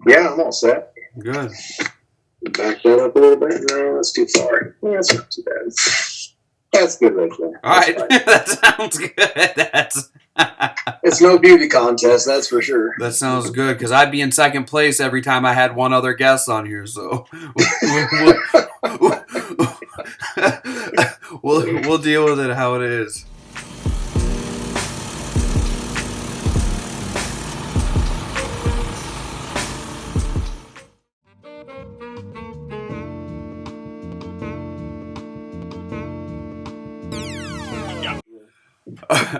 Yeah, I'm all set. Good. Back that up a little bit. No, that's too far. Yeah, that's not too bad. That's good right there. All right. That sounds good. It's no beauty contest, that's for sure. That sounds good, because I'd be in second place every time I had one other guest on here, so we'll deal with it how it is.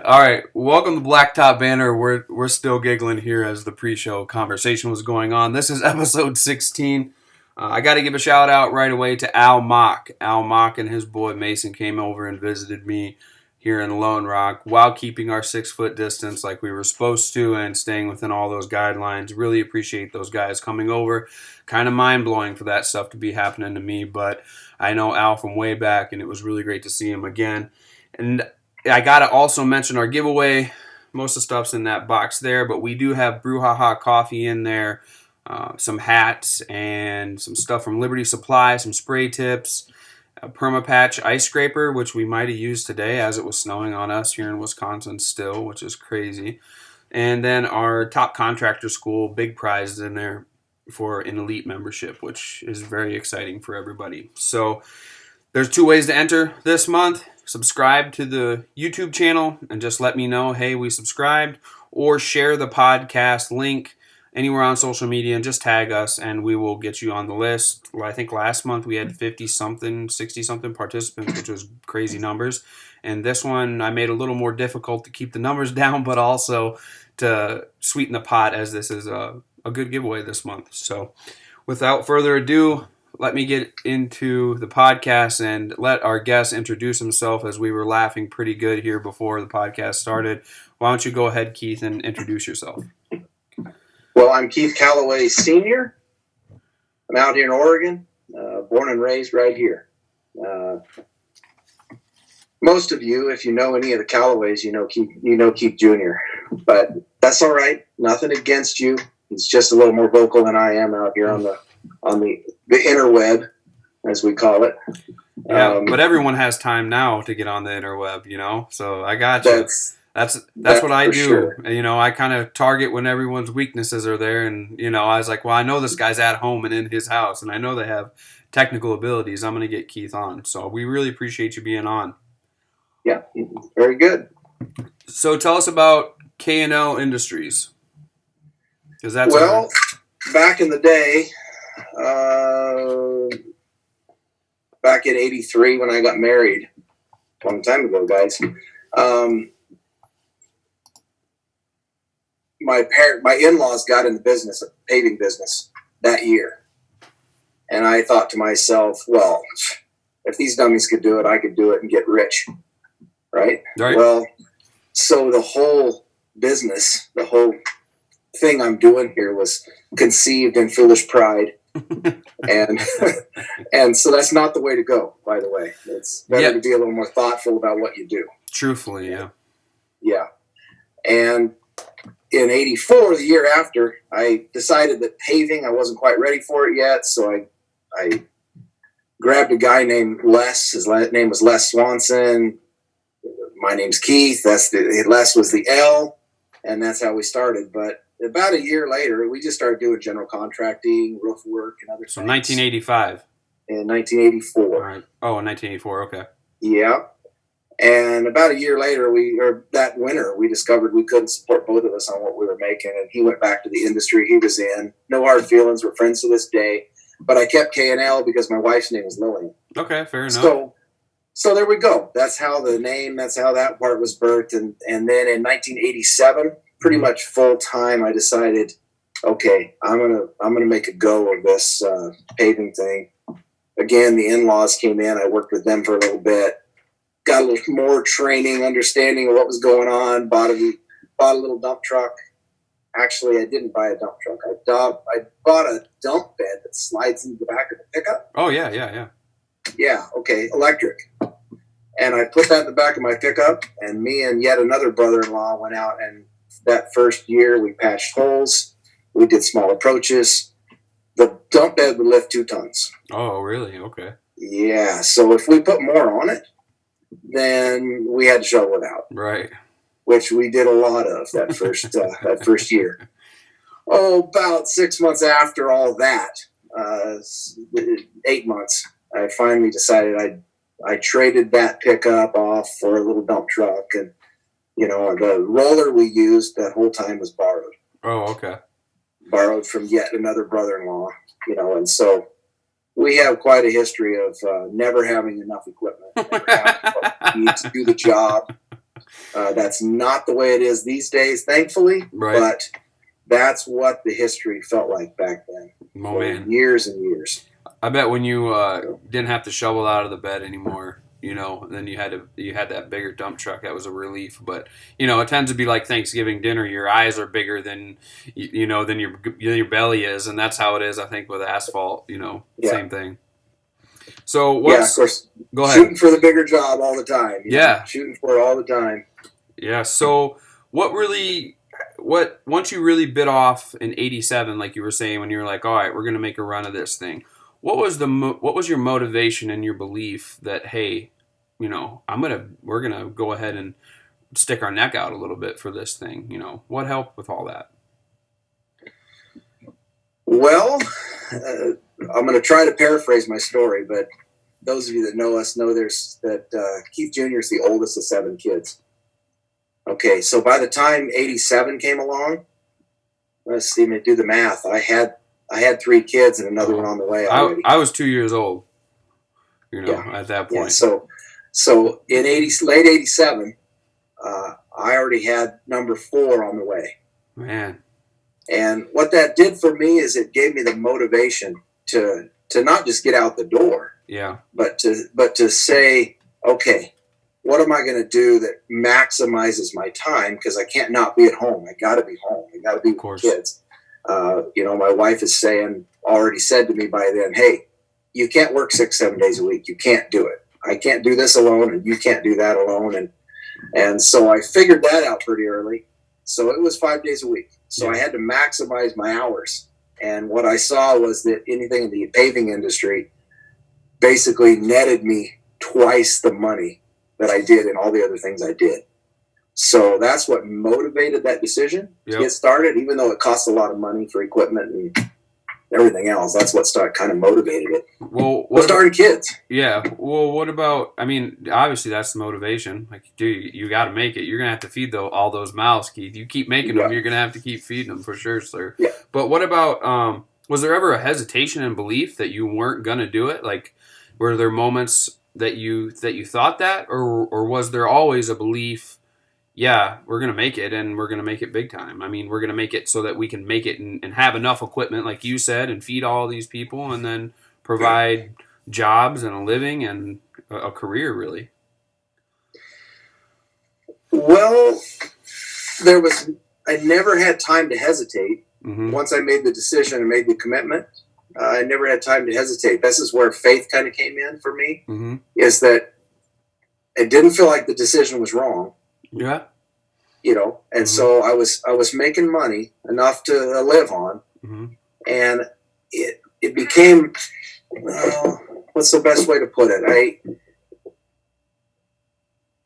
All right, welcome to Blacktop Banter. We're still giggling here as the pre-show conversation was going on. This is episode 16. I got to give a shout out right away to Al Mock. Al Mock and his boy Mason came over and visited me here in Lone Rock while keeping our 6-foot distance like we were supposed to and staying within all those guidelines. Really appreciate those guys coming over. Kind of mind-blowing for that stuff to be happening to me, but I know Al from way back, and it was really great to see him again. And I got to also mention our giveaway. Most of the stuff's in that box there, but we do have Brouhaha coffee in there, some hats, and some stuff from Liberty Supply, some spray tips, a Permapatch ice scraper, which we might have used today as it was snowing on us here in Wisconsin still, which is crazy. And then our Top Contractor School big prize is in there for an elite membership, which is very exciting for everybody. So there's 2 ways to enter this month. Subscribe to the YouTube channel and just let me know, hey, we subscribed, or share the podcast link anywhere on social media and just tag us and we will get you on the list. Well, I think last month we had 50-something, 60-something participants, which was crazy numbers. And this one I made a little more difficult to keep the numbers down, but also to sweeten the pot, as this is a good giveaway this month. So without further ado, let me get into the podcast and let our guest introduce himself, as we were laughing pretty good here before the podcast started. Why don't you go ahead, Keith, and introduce yourself? Well, I'm Keith Callaway Sr. I'm out here in Oregon, born and raised right here. Most of you, if you know any of the Callaways, you know Keith Jr. But that's all right. Nothing against you. He's just a little more vocal than I am out here on the interweb, as we call it. Yeah, but everyone has time now to get on the interweb, so I got you. That's what I do. Sure. I kind of target when everyone's weaknesses are there, and I was like, well, I know this guy's at home and in his house, and I know they have technical abilities. I'm going to get Keith on, so we really appreciate you being on. Yeah, very good. So tell us about K&L Industries. Back in the day, back in '83 when I got married, a long time ago, guys. My in-laws got in the business, paving business, that year, and I thought to myself, well, if these dummies could do it, I could do it and get rich, right? Well, so the whole business, the whole thing I'm doing here was conceived in foolish pride. and so that's not the way to go, by the way. It's better to be a little more thoughtful about what you do. Truthfully, yeah. Yeah. And in '84, the year after, I decided that paving, I wasn't quite ready for it yet, so I grabbed a guy named Les. His name was Les Swanson. My name's Keith. Les was the L, and that's how we started. But about a year later, we just started doing general contracting, roof work, and other things. So 1985. In 1984. All right. Oh, in 1984. Okay. Yeah. And about a year later, that winter, we discovered we couldn't support both of us on what we were making, and he went back to the industry he was in. No hard feelings. We're friends to this day. But I kept K&L because my wife's name is Lillian. Okay, fair enough. So there we go. That's how that part was birthed. And then in 1987, pretty much full time, I decided, okay, I'm gonna make a go of this paving thing. Again, the in-laws came in. I worked with them for a little bit, got a little more training, understanding of what was going on. Bought a little dump truck. Actually, I didn't buy a dump truck. I bought a dump bed that slides into the back of the pickup. Oh yeah. Yeah. Okay, electric. And I put that in the back of my pickup, and me and yet another brother-in-law went out, and that first year we patched holes, we did small approaches, dump bed would lift 2 tons. Oh, really? Okay. Yeah. So if we put more on it, then we had to shovel it out. Right. Which we did a lot of that first year. Oh, about 6 months after all that, 8 months, I finally decided I traded that pickup off for a little dump truck, and the roller we used that whole time was borrowed. Oh, okay. Borrowed from yet another brother-in-law, and so we have quite a history of never having enough equipment, never having what we need to do the job. That's not the way it is these days, thankfully, right. But that's what the history felt like back then. Oh, man. Years and years. I bet when you didn't have to shovel out of the bed anymore, then you had that bigger dump truck. That was a relief. But it tends to be like Thanksgiving dinner. Your eyes are bigger than than your belly is, and that's how it is. I think with asphalt. Same thing. So of course. Go ahead. Shooting for the bigger job all the time. Shooting for it all the time. Yeah. So once you really bit off in '87, like you were saying, when you were like, all right, we're going to make a run of this thing. What was your motivation and your belief that, hey, we're gonna go ahead and stick our neck out a little bit for this thing? What helped with all that? Well, I'm going to try to paraphrase my story, but those of you that know us know that Keith Jr. is the oldest of 7 kids. Okay, so by the time '87 came along, let's see, do the math. I had 3 kids and another one on the way already. I was 2 years old, at that point. Yeah, so in late '87, I already had number 4 on the way. Man. And what that did for me is it gave me the motivation to not just get out the door. Yeah. But to say, okay, what am I going to do that maximizes my time? Because I can't not be at home. I got to be home. I got to be with the kids. My wife is already said to me by then, hey, you can't work 6-7 days a week. You can't do it. I can't do this alone, and you can't do that alone. And so I figured that out pretty early. So it was 5 days a week. So I had to maximize my hours. And what I saw was that anything in the paving industry basically netted me twice the money that I did in all the other things I did. So that's what motivated that decision to get started, even though it cost a lot of money for equipment and everything else. That's what kind of motivated it. Well, starting kids. Yeah. Well, what about, obviously that's the motivation. Like, dude, you got to make it. You're going to have to feed all those mouths, Keith. You keep making them, you're going to have to keep feeding them for sure, sir. Yeah. But what about, was there ever a hesitation and belief that you weren't going to do it? Like, were there moments that you thought that, or was there always a belief, yeah, we're going to make it, and we're going to make it big time? We're going to make it so that we can make it and have enough equipment, like you said, and feed all these people, and then provide jobs and a living and a career, really. Well, I never had time to hesitate. Mm-hmm. Once I made the decision and made the commitment, I never had time to hesitate. This is where faith kind of came in for me, mm-hmm. is that it didn't feel like the decision was wrong. Yeah. And mm-hmm. so I was making money enough to live on, mm-hmm. and it became, what's the best way to put it?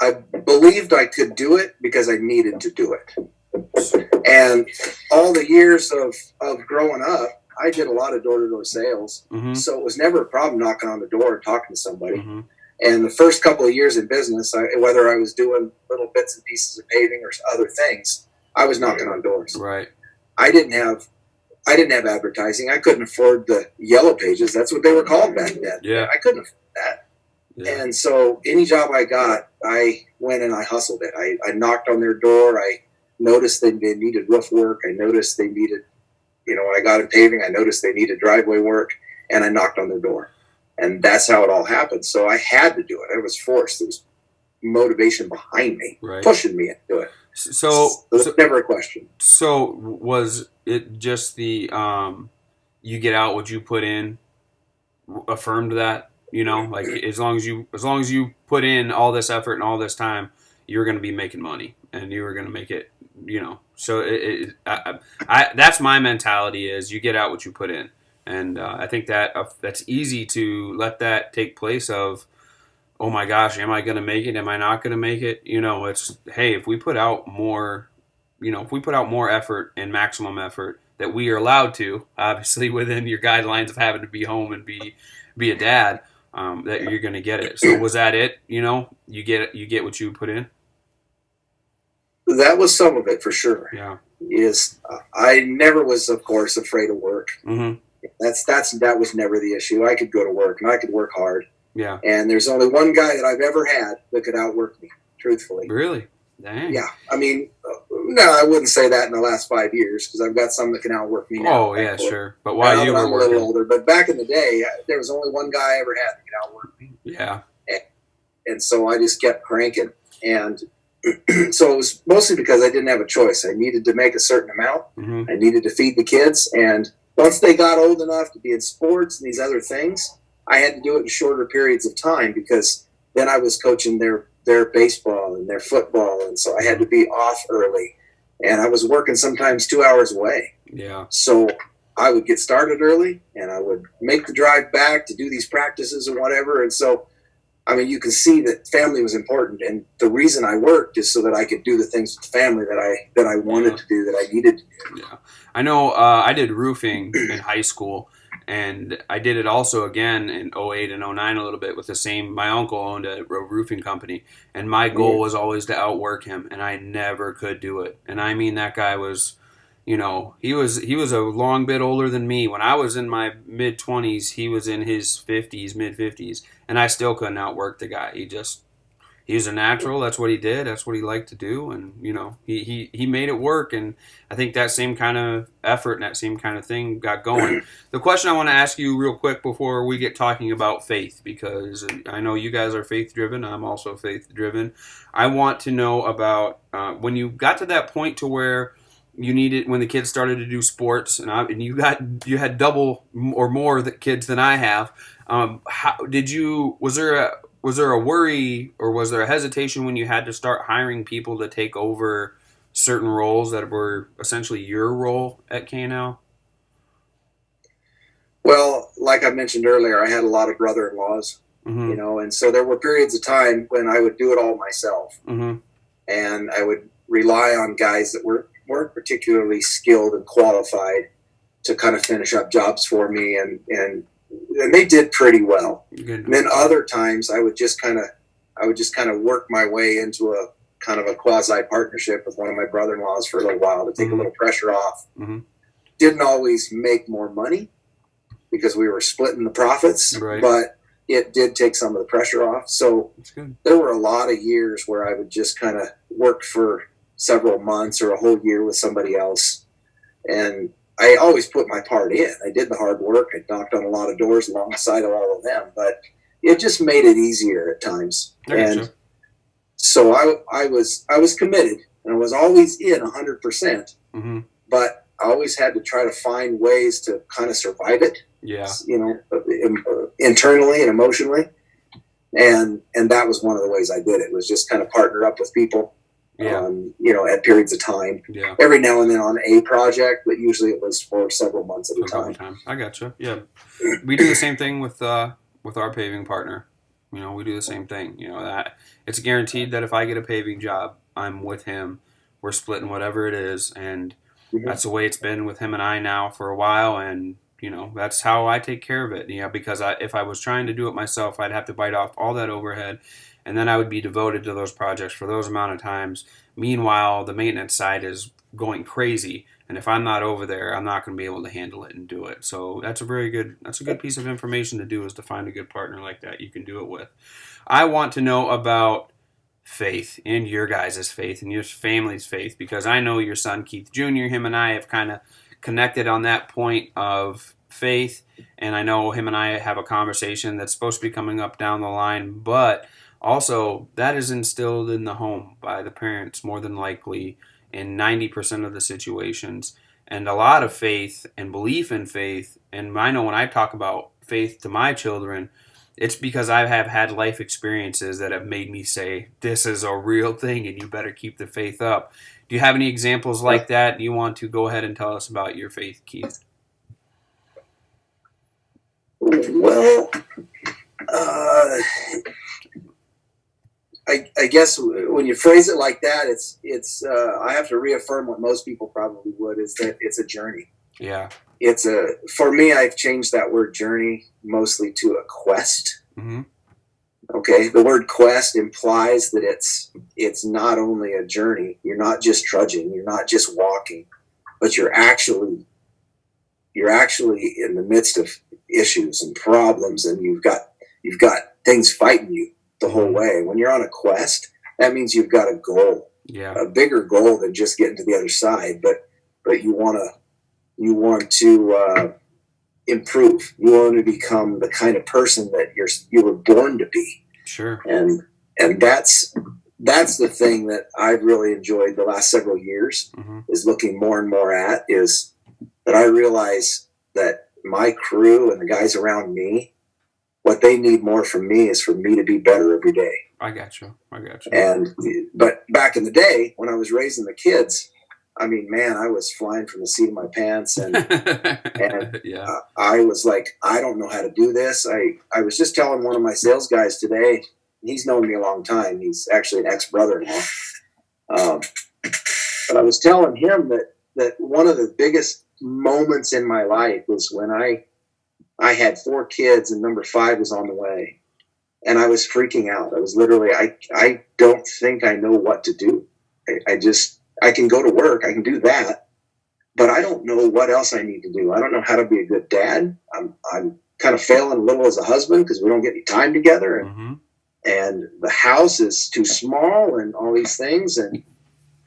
I believed I could do it because I needed to do it. And all the years of growing up, I did a lot of door-to-door sales, mm-hmm. so it was never a problem knocking on the door and talking to somebody. Mm-hmm. And the first couple of years in business, whether I was doing little bits and pieces of paving or other things, I was knocking on doors. Right. I didn't have advertising. I couldn't afford the yellow pages. That's what they were called back then. Yeah. I couldn't afford that. Yeah. And so any job I got, I went and I hustled it. I knocked on their door. I noticed they needed roof work. I noticed they needed, when I got in paving, I noticed they needed driveway work, and I knocked on their door. And that's how it all happened. So I had to do it. I was forced. There was motivation behind me, right, pushing me to do it. So it's never a question. So was it just the you get out what you put in affirmed that? Like as long as you put in all this effort and all this time, you're going to be making money and you were going to make it. So that's my mentality: is you get out what you put in. And I think that that's easy to let that take place of, oh my gosh, am I going to make it? Am I not going to make it? It's, hey, if we put out more, if we put out more effort and maximum effort that we are allowed to, obviously within your guidelines of having to be home and be a dad, that you're going to get it. So was that it? You get what you put in. That was some of it for sure. Yeah. Is I never was, of course, afraid of work. Mm-hmm. That was never the issue. I could go to work and I could work hard. Yeah. And there's only one guy that I've ever had that could outwork me, truthfully. Really? Dang. Yeah. I mean, no, I wouldn't say that in the last 5 years because I've got some that can outwork me now. Oh, yeah, sure. But while you were I'm working. a little older. But back in the day, there was only one guy I ever had that could outwork me. Yeah. And so I just kept cranking. And so it was mostly because I didn't have a choice. I needed to make a certain amount. Mm-hmm. I needed to feed the kids. And once they got old enough to be in sports and these other things, I had to do it in shorter periods of time because then I was coaching their baseball and their football. And so I had to be off early. And I was working sometimes 2 hours away. Yeah. So I would get started early and I would make the drive back to do these practices or whatever. And so, I mean, you can see that family was important. And the reason I worked is so that I could do the things with the family that I wanted to do, that I needed to do. Yeah. I know I did roofing in high school. And I did it also again in 08 and 09 a little bit with my uncle owned a roofing company. And my goal was always to outwork him. And I never could do it. And I mean, that guy was, he was a long bit older than me. When I was in my mid-20s, he was in his 50s, mid-50s. And I still couldn't outwork the guy. He was a natural. That's what he did. That's what he liked to do. And, he made it work. And I think that same kind of effort and that same kind of thing got going. The question I want to ask you real quick before we get talking about faith, because I know you guys are faith-driven. I'm also faith-driven. I want to know about when you got to that point to where you needed, when the kids started to do sports and you had double or more kids than I have. Was there a worry or was there a hesitation when you had to start hiring people to take over certain roles that were essentially your role at K&L? Well, like I mentioned earlier, I had a lot of brother-in-laws, and so there were periods of time when I would do it all myself. Mm-hmm. And I would rely on guys that weren't particularly skilled and qualified to kind of finish up jobs for me, and they did pretty well. Good. And then other times I would just kind of work my way into a kind of a quasi partnership with one of my brother-in-laws for a little while to take a little pressure off. Mm-hmm. Didn't always make more money because we were splitting the profits, right, but it did take some of the pressure off. So there were a lot of years where I would just kind of work for several months or a whole year with somebody else. And I always put my part in. I did the hard work. I knocked on a lot of doors alongside of all of them, but it just made it easier at times. And so I was committed and I was always in 100%, mm-hmm. but I always had to try to find ways to kind of survive it. Yeah. Internally and emotionally. And that was one of the ways I did it, was just kind of partner up with people. Yeah. At periods of time. Yeah. Every now and then on a project, but usually it was for several months at a time. I gotcha. Yeah. We do the same thing with our paving partner. We do the same thing. That it's guaranteed that if I get a paving job, I'm with him. We're splitting whatever it is, and mm-hmm. that's the way it's been with him and I now for a while. And that's how I take care of it. Because if I was trying to do it myself, I'd have to bite off all that overhead. And then I would be devoted to those projects for those amount of times. Meanwhile, the maintenance side is going crazy. And if I'm not over there, I'm not going to be able to handle it and do it. So that's a good piece of information to do, is to find a good partner like that you can do it with. I want to know about faith, and your guys' faith and your family's faith, because I know your son, Keith Jr., him and I have kind of connected on that point of faith. And I know him and I have a conversation that's supposed to be coming up down the line, but also, that is instilled in the home by the parents, more than likely, in 90% of the situations. And a lot of faith and belief in faith, and I know when I talk about faith to my children, it's because I have had life experiences that have made me say, this is a real thing and you better keep the faith up. Do you have any examples like that? Do you want to go ahead and tell us about your faith, Keith? Well, uh, I guess when you phrase it like that, it's I have to reaffirm what most people probably would, is that it's a journey. Yeah. For me, I've changed that word journey mostly to a quest. Mm-hmm. Okay. The word quest implies that it's not only a journey. You're not just trudging. You're not just walking, but you're actually in the midst of issues and problems, and you've got things fighting you the whole way. When you're on a quest, that means you've got a goal, a bigger goal than just getting to the other side. But you want to improve. You want to become the kind of person that you were born to be. Sure. And that's the thing that I've really enjoyed the last several years, mm-hmm. is looking more and more at, is that I realize that my crew and the guys around me, what they need more from me is for me to be better every day. I got you. But back in the day when I was raising the kids, I mean, man, I was flying from the seat of my pants, and yeah. I was like, I don't know how to do this. I was just telling one of my sales guys today, he's known me a long time. He's actually an ex-brother-in-law. But I was telling him that one of the biggest moments in my life was when I had 4 kids and number 5 was on the way, and I was freaking out. I was literally, I don't think I know what to do. I can go to work. I can do that, but I don't know what else I need to do. I don't know how to be a good dad. I'm kind of failing a little as a husband because we don't get any time together, and mm-hmm. and the house is too small and all these things.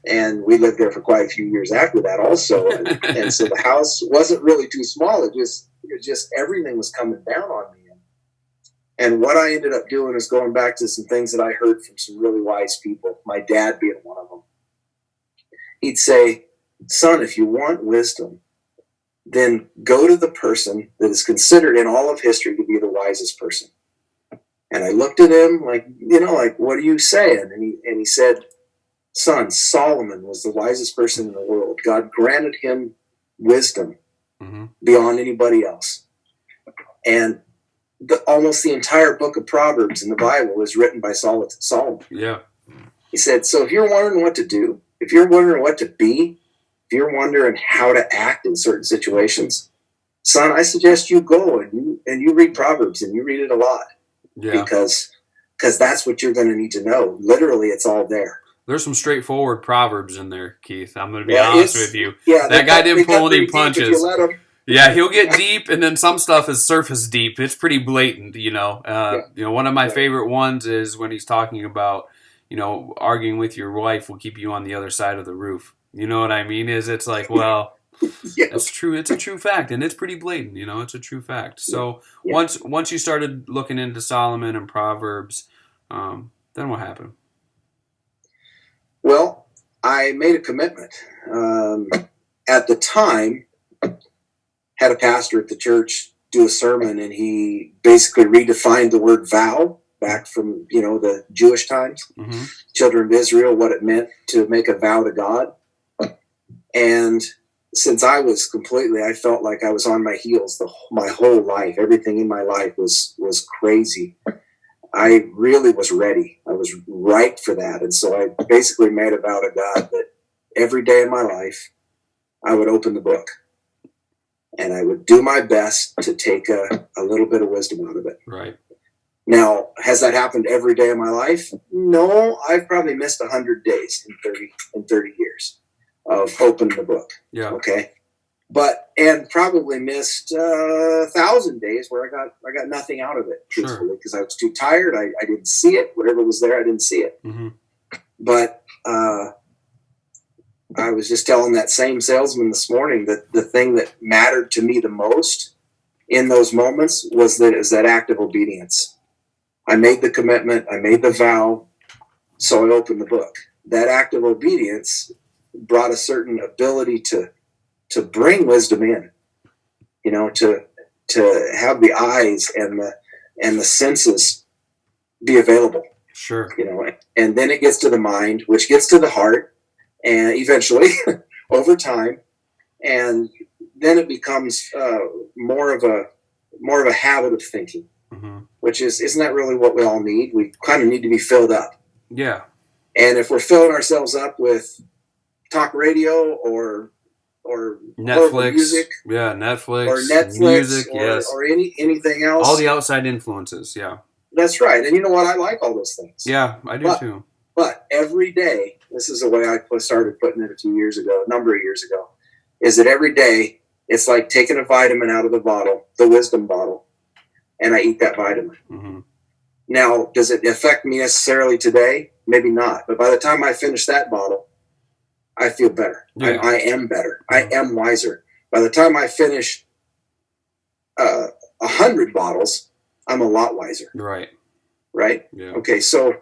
And we lived there for quite a few years after that also. And so the house wasn't really too small. It just everything was coming down on me. And what I ended up doing is going back to some things that I heard from some really wise people, my dad being one of them. He'd say, son, if you want wisdom, then go to the person that is considered in all of history to be the wisest person. And I looked at him like, what are you saying? And he said, son, Solomon was the wisest person in the world. God granted him wisdom mm-hmm. beyond anybody else. And almost the entire book of Proverbs in the Bible was written by Solomon. Yeah. He said, so if you're wondering what to do, if you're wondering what to be, if you're wondering how to act in certain situations, son, I suggest you go and you read Proverbs, and you read it a lot. Yeah. Because that's what you're going to need to know. Literally, it's all there. There's some straightforward Proverbs in there, Keith. I'm going to be honest with you. Yeah, that guy didn't pull any punches. Yeah, he'll get deep, and then some stuff is surface deep. It's pretty blatant, One of my favorite ones is when he's talking about, arguing with your wife will keep you on the other side of the roof. You know what I mean? It's like, well, yeah. That's true. It's a true fact, and it's pretty blatant. It's a true fact. So once you started looking into Solomon and Proverbs, then what happened? Well, I made a commitment. At the time, had a pastor at the church do a sermon, and he basically redefined the word vow back from, the Jewish times, mm-hmm. children of Israel, what it meant to make a vow to God. And since I felt like I was on my heels my whole life. Everything in my life was crazy. I really was ready. I was ripe for that. And so I basically made a vow to God that every day of my life, I would open the book and I would do my best to take a little bit of wisdom out of it. Right. Now, has that happened every day of my life? No, I've probably missed 100 days in 30 years of opening the book. Yeah. Okay. And probably missed 1,000 days where I got nothing out of it, truthfully, because I was too tired. I didn't see it. Whatever was there, I didn't see it. Mm-hmm. But I was just telling that same salesman this morning that the thing that mattered to me the most in those moments was that act of obedience. I made the commitment. I made the vow. So I opened the book. That act of obedience brought a certain ability to bring wisdom in, to have the eyes and the senses be available. Sure. And then it gets to the mind, which gets to the heart, and eventually over time. And then it becomes more of more of a habit of thinking, Mm-hmm. which isn't that really what we all need? We kind of need to be filled up. Yeah. And if we're filling ourselves up with talk radio or Netflix, music, Netflix, music, yes, or anything else, all the outside influences, yeah. That's right. And you know what? I like all those things. Yeah, I do too. But every day, this is the way I started putting it a number of years ago, is that every day it's like taking a vitamin out of the bottle, the wisdom bottle, and I eat that vitamin. Mm-hmm. Now, does it affect me necessarily today? Maybe not. But by the time I finish that bottle, I feel better. Yeah. I am better. I am wiser. By the time I finish 100 bottles, I'm a lot wiser. Right. Right? Yeah. Okay, so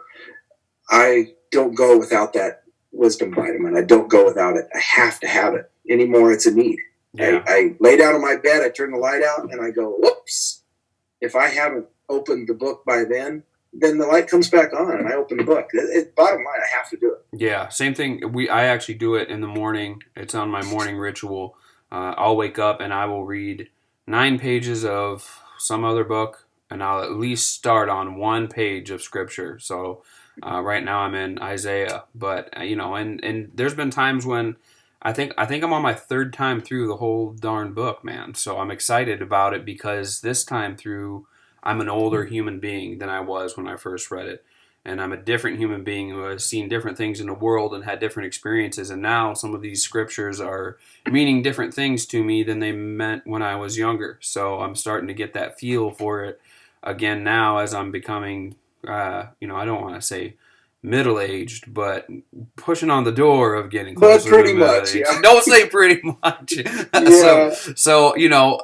I don't go without that wisdom vitamin. I don't go without it. I have to have it. Anymore, it's a need. Yeah. I lay down on my bed, I turn the light out, and I go, whoops. If I haven't opened the book by then the light comes back on, and I open the book. Bottom line, I have to do it. Yeah, same thing. I actually do it in the morning. It's on my morning ritual. I'll wake up and I will read 9 pages of some other book, and I'll at least start on 1 page of scripture. So right now I'm in Isaiah, but and there's been times when I think I'm on my 3rd time through the whole darn book, man. So I'm excited about it because this time through, I'm an older human being than I was when I first read it. And I'm a different human being who has seen different things in the world and had different experiences. And now some of these scriptures are meaning different things to me than they meant when I was younger. So I'm starting to get that feel for it again now as I'm becoming, I don't want to say middle-aged, but pushing on the door of getting closer but pretty to much, middle-aged. yeah. Don't say pretty much. Yeah. So,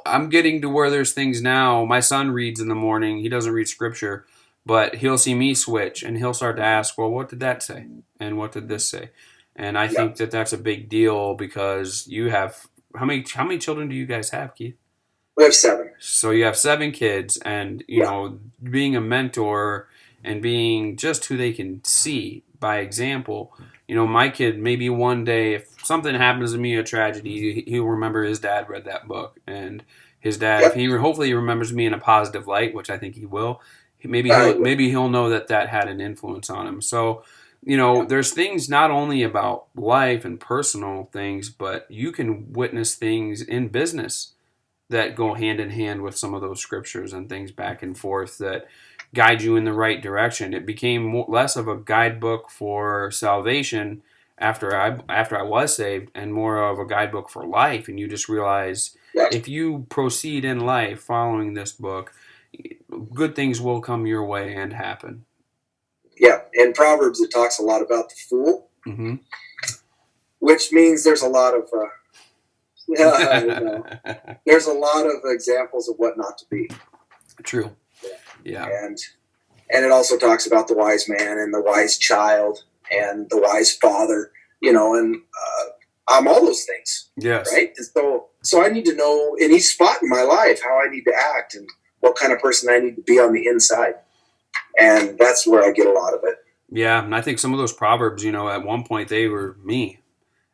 I'm getting to where there's things now. My son reads in the morning. He doesn't read scripture, but he'll see me switch, and he'll start to ask, well, what did that say? And what did this say? And I think that that's a big deal because you have – how many children do you guys have, Keith? We have 7. So you have 7 kids, and, being a mentor – and being just who they can see by example. My kid, maybe one day, if something happens to me, a tragedy, he'll remember his dad read that book. And his dad, if he hopefully he remembers me in a positive light, which I think he will, maybe he'll know that had an influence on him. So, there's things not only about life and personal things, but you can witness things in business that go hand in hand with some of those scriptures and things back and forth that guide you in the right direction. It became less of a guidebook for salvation after I was saved, and more of a guidebook for life. And you just realize if you proceed in life following this book, good things will come your way and happen. Yeah, in Proverbs it talks a lot about the fool, mm-hmm. which means there's a lot of there's a lot of examples of what not to be. True. Yeah. And it also talks about the wise man and the wise child and the wise father, and all those things. Yes. Right? And so I need to know in each spot in my life how I need to act and what kind of person I need to be on the inside. And that's where I get a lot of it. Yeah, and I think some of those proverbs, at one point they were me.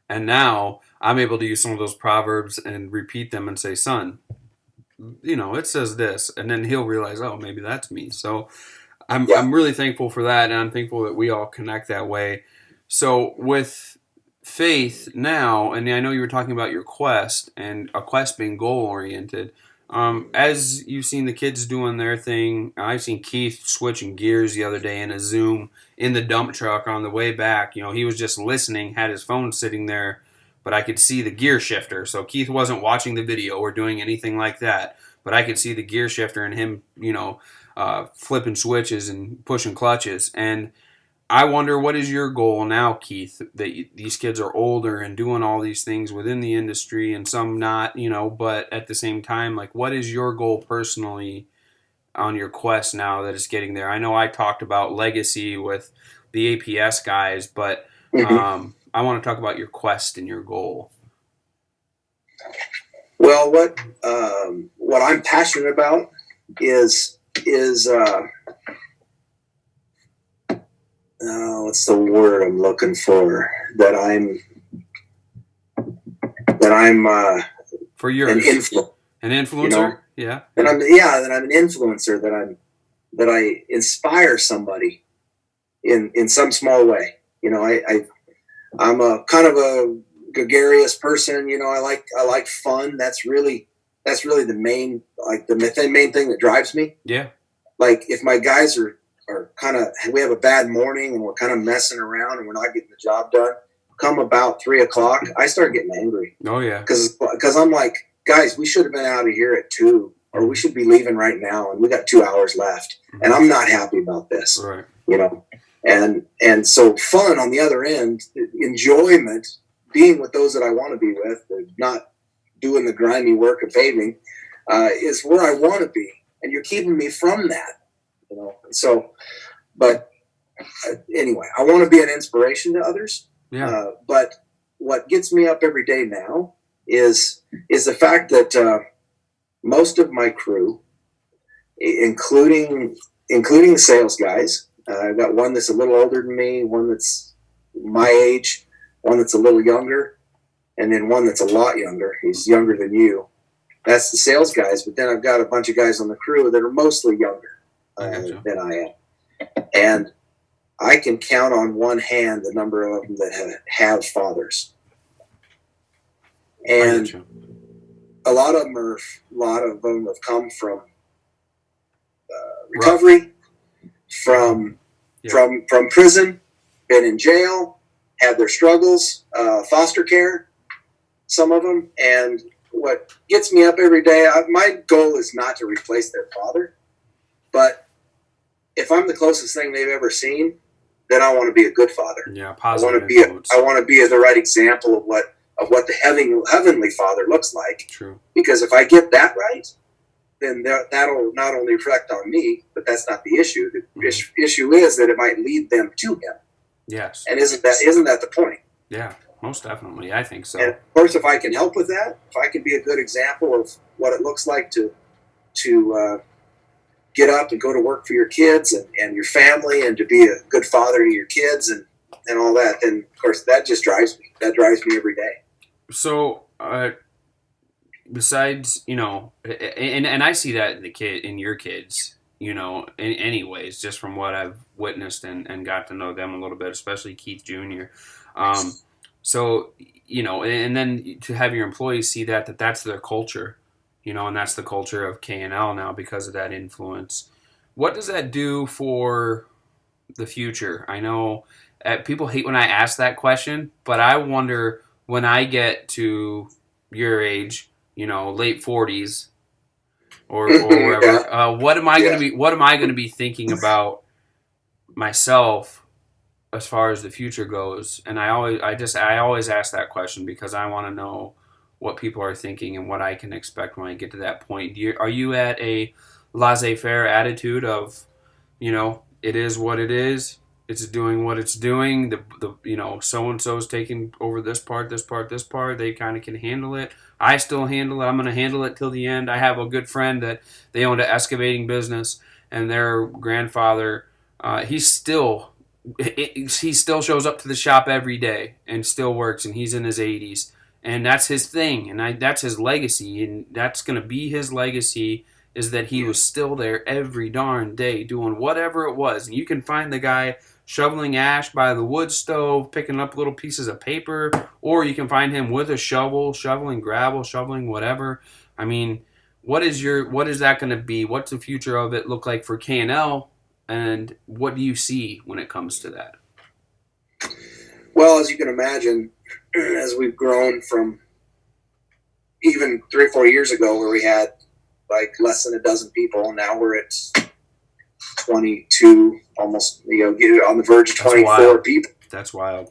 And now I'm able to use some of those proverbs and repeat them and say, son, it says this, and then he'll realize, oh, maybe that's me. So I'm really thankful for that, and I'm thankful that we all connect that way. So with faith now, and I know you were talking about your quest, and a quest being goal-oriented, as you've seen the kids doing their thing, I've seen Keith switching gears the other day in a Zoom in the dump truck on the way back. He was just listening, had his phone sitting there, but I could see the gear shifter. So Keith wasn't watching the video or doing anything like that, but I could see the gear shifter and him, flipping switches and pushing clutches. And I wonder, what is your goal now, Keith, that these kids are older and doing all these things within the industry and some not, but at the same time, like, what is your goal personally on your quest now that it's getting there? I know I talked about legacy with the APS guys, but I want to talk about your quest and your goal. Well, what I'm passionate about is what's the word I'm looking for? That I'm for yours. an influence. An influencer, you know, yeah. that I'm an influencer, that I inspire somebody in some small way. You know, I'm a kind of a gregarious person. You know, I like fun. That's really the main main thing that drives me. Yeah. Like if my guys are kind of, we have a bad morning and we're kind of messing around and we're not getting the job done, come about 3:00, I start getting angry. Oh yeah. Because I'm like, guys, we should have been out of here at 2, or we should be leaving right now, and we got 2 hours left, and I'm not happy about this. Right. You know, and so fun on the other end, enjoyment, being with those that I want to be with, not doing the grimy work of paving, is where I want to be, and you're keeping me from that. You know, so, but anyway, I want to be an inspiration to others. Yeah. But what gets me up every day now is the fact that most of my crew, including the sales guys, I've got one that's a little older than me, one that's my age, one that's a little younger, and then one that's a lot younger. He's younger than you. That's the sales guys. But then I've got a bunch of guys on the crew that are mostly younger than I am. And I can count on one hand the number of them that have fathers. And a lot of them have come from recovery, from prison, been in jail, had their struggles, foster care, some of them. And what gets me up every day, my goal is not to replace their father, but if I'm the closest thing they've ever seen, then I want to be a good father. Yeah, positive. I want to be the right example of what the heavenly Father looks like. True. Because if I get that right, then that'll not only reflect on me, but that's not the issue. The issue is that it might lead them to Him. Yes. And isn't that the point? Yeah, most definitely. I think so. And of course, if I can help with that, if I can be a good example of what it looks like to get up and go to work for your kids and your family, and to be a good father to your kids and all that, then of course that just drives me. That drives me every day. So, besides, you know, and I see that in your kids, you know, in anyways, just from what I've witnessed and got to know them a little bit, especially Keith Jr. So, you know, and then to have your employees see that's their culture, you know, and that's the culture of K&L now because of that influence. What does that do for the future? I know people hate when I ask that question, but I wonder when I get to your age, you know, late 40s or wherever, what am I going to be thinking about myself as far as the future goes? And I always ask that question because I want to know what people are thinking and what I can expect when I get to that point. Are you at a laissez-faire attitude of, you know, it is what it is, it's doing what it's doing, the you know, so-and-so's taking over this part, they kind of can handle it, I still handle it, I'm going to handle it till the end? I have a good friend that they owned an excavating business, and their grandfather, he still shows up to the shop every day and still works, and he's in his 80s. And that's his thing, and that's his legacy, and that's going to be his legacy, is that he was still there every darn day doing whatever it was. And you can find the guy shoveling ash by the wood stove, picking up little pieces of paper, or you can find him with a shovel, shoveling gravel, shoveling whatever. I mean, what is that going to be? What's the future of it look like for K&L, and what do you see when it comes to that? Well, as you can imagine, as we've grown from even 3 or 4 years ago where we had like less than a dozen people, and now we're at 22, almost, you know, on the verge of 24 people. That's wild.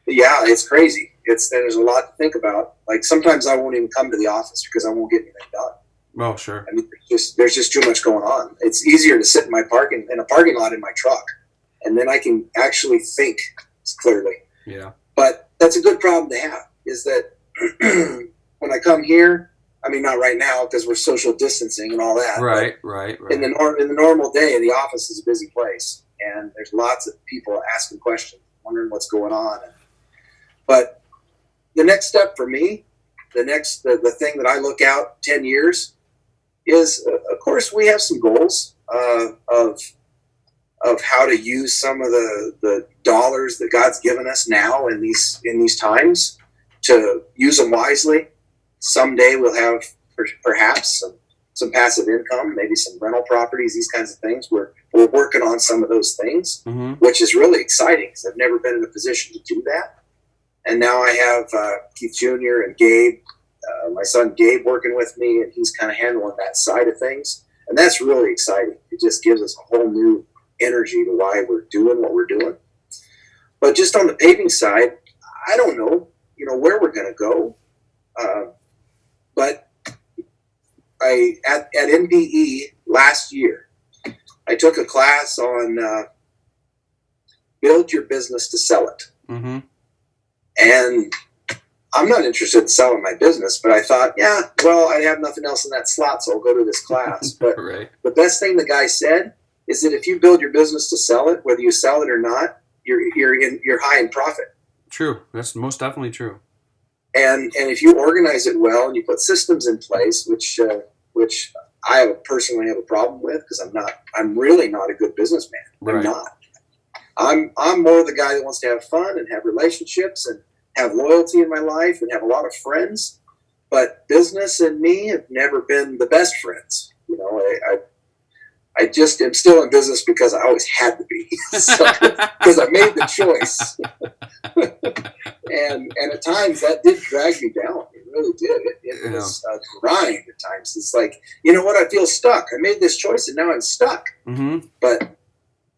Yeah, it's crazy. There's a lot to think about. Like sometimes I won't even come to the office because I won't get anything done. Oh, sure. I mean, there's just too much going on. It's easier to sit in a parking lot in my truck, and then I can actually think clearly. Yeah. But that's a good problem to have, is that when I come here, I mean, not right now because we're social distancing and all that. Right. In the normal day, the office is a busy place, and there's lots of people asking questions, wondering what's going on. But the next step for me the thing that I look out 10 years is, of course, we have some goals of how to use some of the dollars that God's given us now in these times to use them wisely. Someday we'll have perhaps some passive income, maybe some rental properties, these kinds of things. We're working on some of those things, which is really exciting because I've never been in a position to do that. And now I have Keith Jr. and Gabe, my son Gabe, working with me, and he's kind of handling that side of things. And that's really exciting. It just gives us a whole new energy to why we're doing what we're doing. But just on the paving side, I don't know, where we're going to go. But at MPE last year, I took a class on build your business to sell it. Mm-hmm. And I'm not interested in selling my business, but I thought, I have nothing else in that slot, so I'll go to this class. But right. The best thing the guy said is that if you build your business to sell it, whether you sell it or not, you're high in profit. True. That's most definitely true. And if you organize it well and you put systems in place, which I personally have a problem with because I'm really not a good businessman. Right. I'm not. I'm more the guy that wants to have fun and have relationships and have loyalty in my life and have a lot of friends. But business and me have never been the best friends. I just am still in business because I always had to be, because I made the choice. and at times that did drag me down. It really did. It was a grind at times. It's like, I feel stuck. I made this choice and now I'm stuck. Mm-hmm. But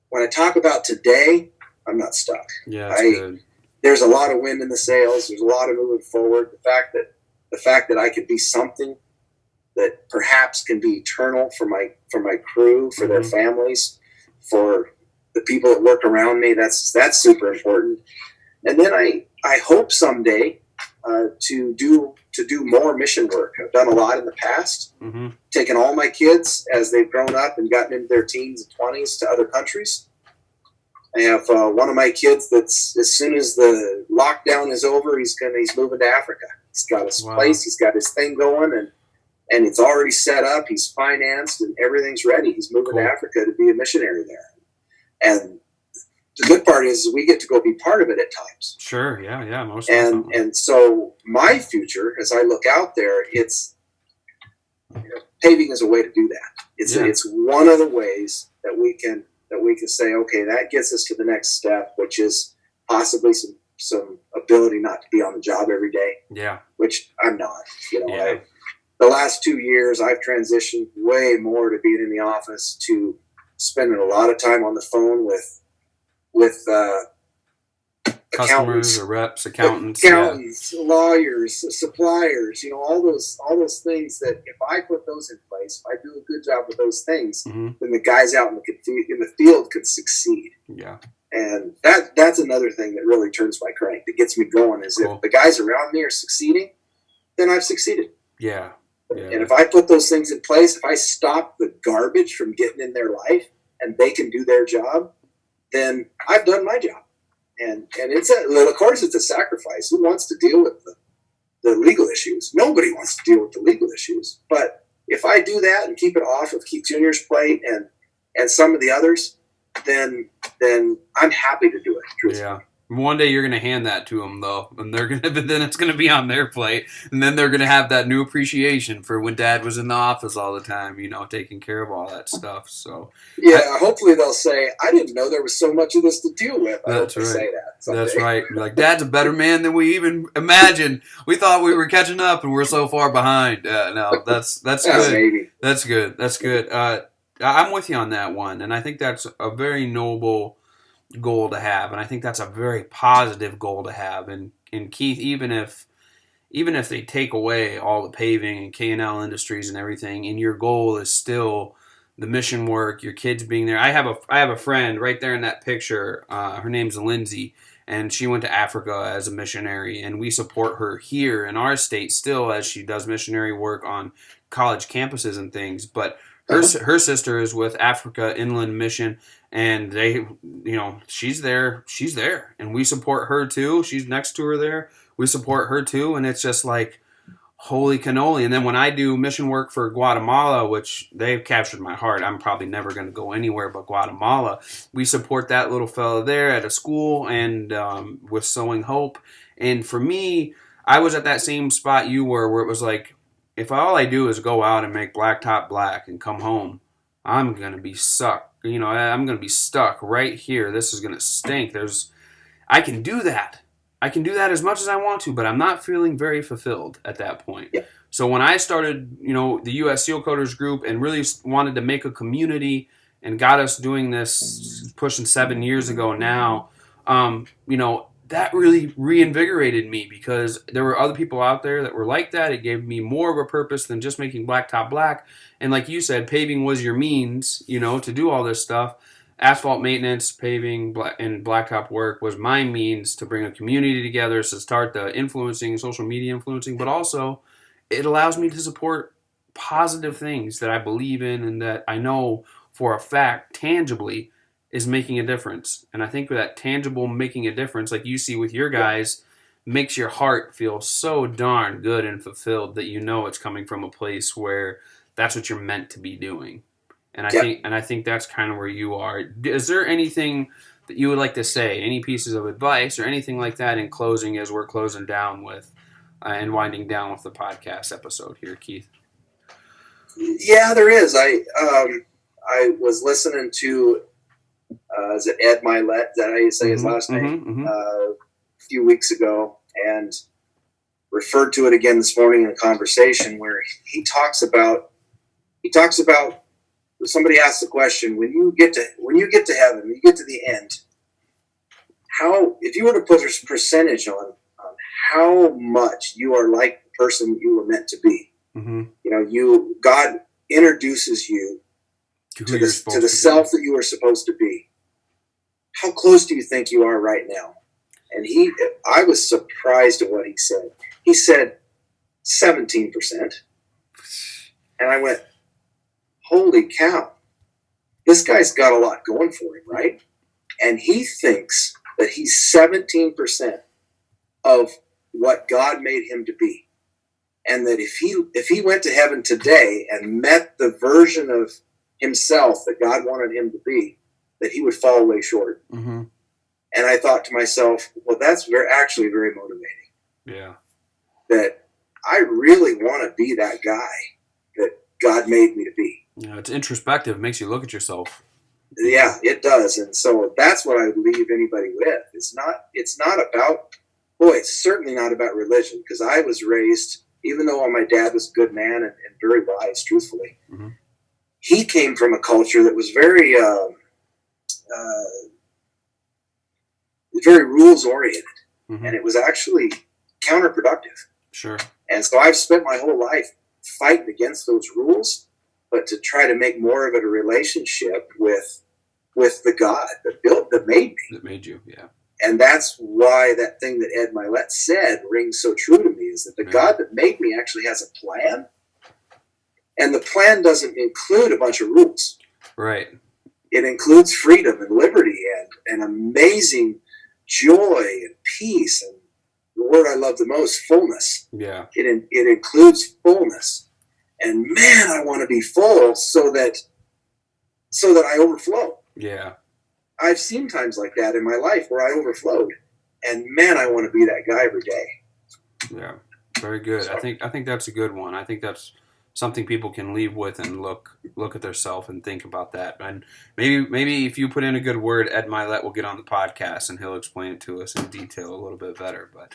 when I talk about today, I'm not stuck. Yeah, that's good. There's a lot of wind in the sails. There's a lot of moving forward. The fact that I could be something that perhaps can be eternal for my crew, for their families, for the people that work around me. That's super important. And then I hope someday to do more mission work. I've done a lot in the past, taken all my kids as they've grown up and gotten into their teens and 20s to other countries. I have one of my kids that's, as soon as the lockdown is over, he's moving to Africa. He's got his place, he's got his thing going, and it's already set up. He's financed and everything's ready. He's moving to Africa to be a missionary there. And the good part is we get to go be part of it at times. Sure, yeah, most definitely. And so my future, as I look out there, it's paving is a way to do that. It's one of the ways that we can say, okay, that gets us to the next step, which is possibly some ability not to be on the job every day. Yeah, which I'm not. The last 2 years, I've transitioned way more to being in the office, to spending a lot of time on the phone with customers or reps, accountants, lawyers, suppliers. All those things that if I put those in place, if I do a good job with those things, then the guys out in the field could succeed. Yeah, and that's another thing that really turns my crank, that gets me going. Is if the guys around me are succeeding, then I've succeeded. Yeah. And if I put those things in place, if I stop the garbage from getting in their life and they can do their job, then I've done my job. And of course it's a sacrifice. Who wants to deal with the legal issues? Nobody wants to deal with the legal issues. But if I do that and keep it off of Keith Jr.'s plate and some of the others, then I'm happy to do it. Truthfully. Yeah. One day you're going to hand that to them, though, and then it's going to be on their plate, and then they're going to have that new appreciation for when Dad was in the office all the time, taking care of all that stuff. So hopefully they'll say, "I didn't know there was so much of this to deal with." I hope they say that someday. That's right. Like, Dad's a better man than we even imagined. We thought we were catching up, and we're so far behind. No, that's good. Maybe. That's good. I'm with you on that one, and I think that's a very noble goal to have, and I think that's a very positive goal to have. And Keith, even if they take away all the paving and K&L Industries and everything, and your goal is still the mission work, your kids being there. I have a friend right there in that picture. Her name's Lindsay, and she went to Africa as a missionary, and we support her here in our state still as she does missionary work on college campuses and things. But her sister is with Africa Inland Mission, and they, she's there, and we support her too. She's next to her there. We support her too, and it's just like, holy cannoli. And then when I do mission work for Guatemala, which they've captured my heart, I'm probably never going to go anywhere but Guatemala. We support that little fella there at a school and with Sowing Hope. And for me, I was at that same spot you were, where it was like, if all I do is go out and make blacktop black and come home, I'm going to be stuck. I'm going to be stuck right here. This is going to stink. I can do that. I can do that as much as I want to, but I'm not feeling very fulfilled at that point. Yeah. So when I started, the U.S. Seal Coaters group and really wanted to make a community and got us doing this pushing 7 years ago now, that really reinvigorated me because there were other people out there that were like that. It gave me more of a purpose than just making blacktop black. And like you said, paving was your means, to do all this stuff. Asphalt maintenance, paving, and blacktop work was my means to bring a community together, to start the influencing, social media influencing, but also it allows me to support positive things that I believe in and that I know for a fact, tangibly, is making a difference. And I think that tangible making a difference, like you see with your guys, makes your heart feel so darn good and fulfilled that it's coming from a place where that's what you're meant to be doing. And I think that's kind of where you are. Is there anything that you would like to say, any pieces of advice or anything like that in closing as we're closing down with and winding down with the podcast episode here, Keith? Yeah, there is. I was listening to is it Ed Milet? Is that how you say his last name? A few weeks ago, and referred to it again this morning in a conversation where he talks about. Somebody asked the question: when you get to heaven, when you get to the end, how, if you were to put a percentage on how much you are like the person you were meant to be, God introduces you to the self that you are supposed to be. How close do you think you are right now? And I was surprised at what he said. He said 17%, and I went, holy cow, this guy's got a lot going for him, right? And he thinks that he's 17% of what God made him to be. And that if he went to heaven today and met the version of himself that God wanted him to be, that he would fall way short. Mm-hmm. And I thought to myself, well, that's actually very motivating. Yeah. That I really want to be that guy that God made me to be. Yeah, it's introspective. It makes you look at yourself. Yeah, it does. And so that's what I would leave anybody with. It's not about, it's certainly not about religion, because I was raised, even though my dad was a good man and very wise, truthfully, mm-hmm. he came from a culture that was very, very rules oriented, mm-hmm. and it was actually counterproductive. Sure. And so I've spent my whole life fighting against those rules, but to try to make more of it a relationship with the God that made me. That made you, yeah. And that's why that thing that Ed Milet said rings so true to me, is that the God that made me actually has a plan. And the plan doesn't include a bunch of rules. Right. It includes freedom and liberty and amazing joy and peace, and the word I love the most, fullness. Yeah. It includes fullness. And man, I want to be full so that I overflow. Yeah. I've seen times like that in my life where I overflowed, and man, I want to be that guy every day. Yeah. Very good. So, I think that's a good one. I think that's something people can leave with and look at themselves and think about that. And maybe if you put in a good word, Ed Milet will get on the podcast and he'll explain it to us in detail a little bit better. But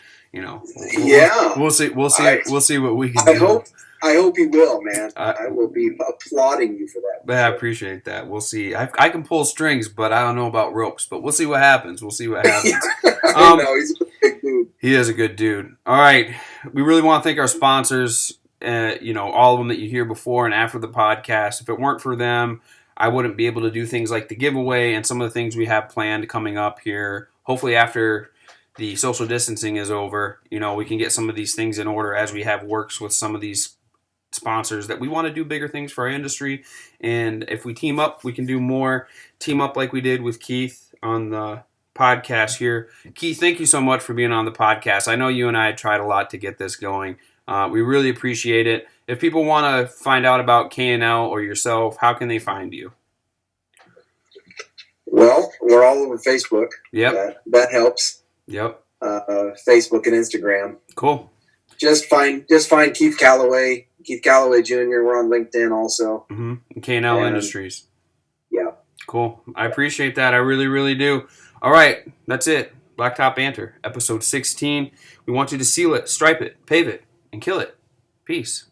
we'll see what we can do. I hope he will, man. I will be applauding you for that. I appreciate that. We'll see. I can pull strings, but I don't know about ropes. But we'll see what happens. He's a big dude. He is a good dude. All right. We really want to thank our sponsors, all of them that you hear before and after the podcast. If it weren't for them, I wouldn't be able to do things like the giveaway and some of the things we have planned coming up here. Hopefully after the social distancing is over, we can get some of these things in order as we have works with some of these sponsors that we want to do bigger things for our industry. And if we team up, we can do more. Team up like we did with Keith on the podcast here. Keith, thank you so much for being on the podcast. I know you and I tried a lot to get this going. We really appreciate it. If people want to find out about K&L or yourself, how can they find you? Well, we're all over Facebook. Yep. That helps. Yep. Facebook and Instagram. Cool. Just find Keith Callaway, Keith Callaway Jr. We're on LinkedIn also. Mm-hmm. K&L Industries. Yeah. Cool. I appreciate that. I really, really do. All right. That's it. Blacktop Banter, episode 16. We want you to seal it, stripe it, pave it, and kill it. Peace.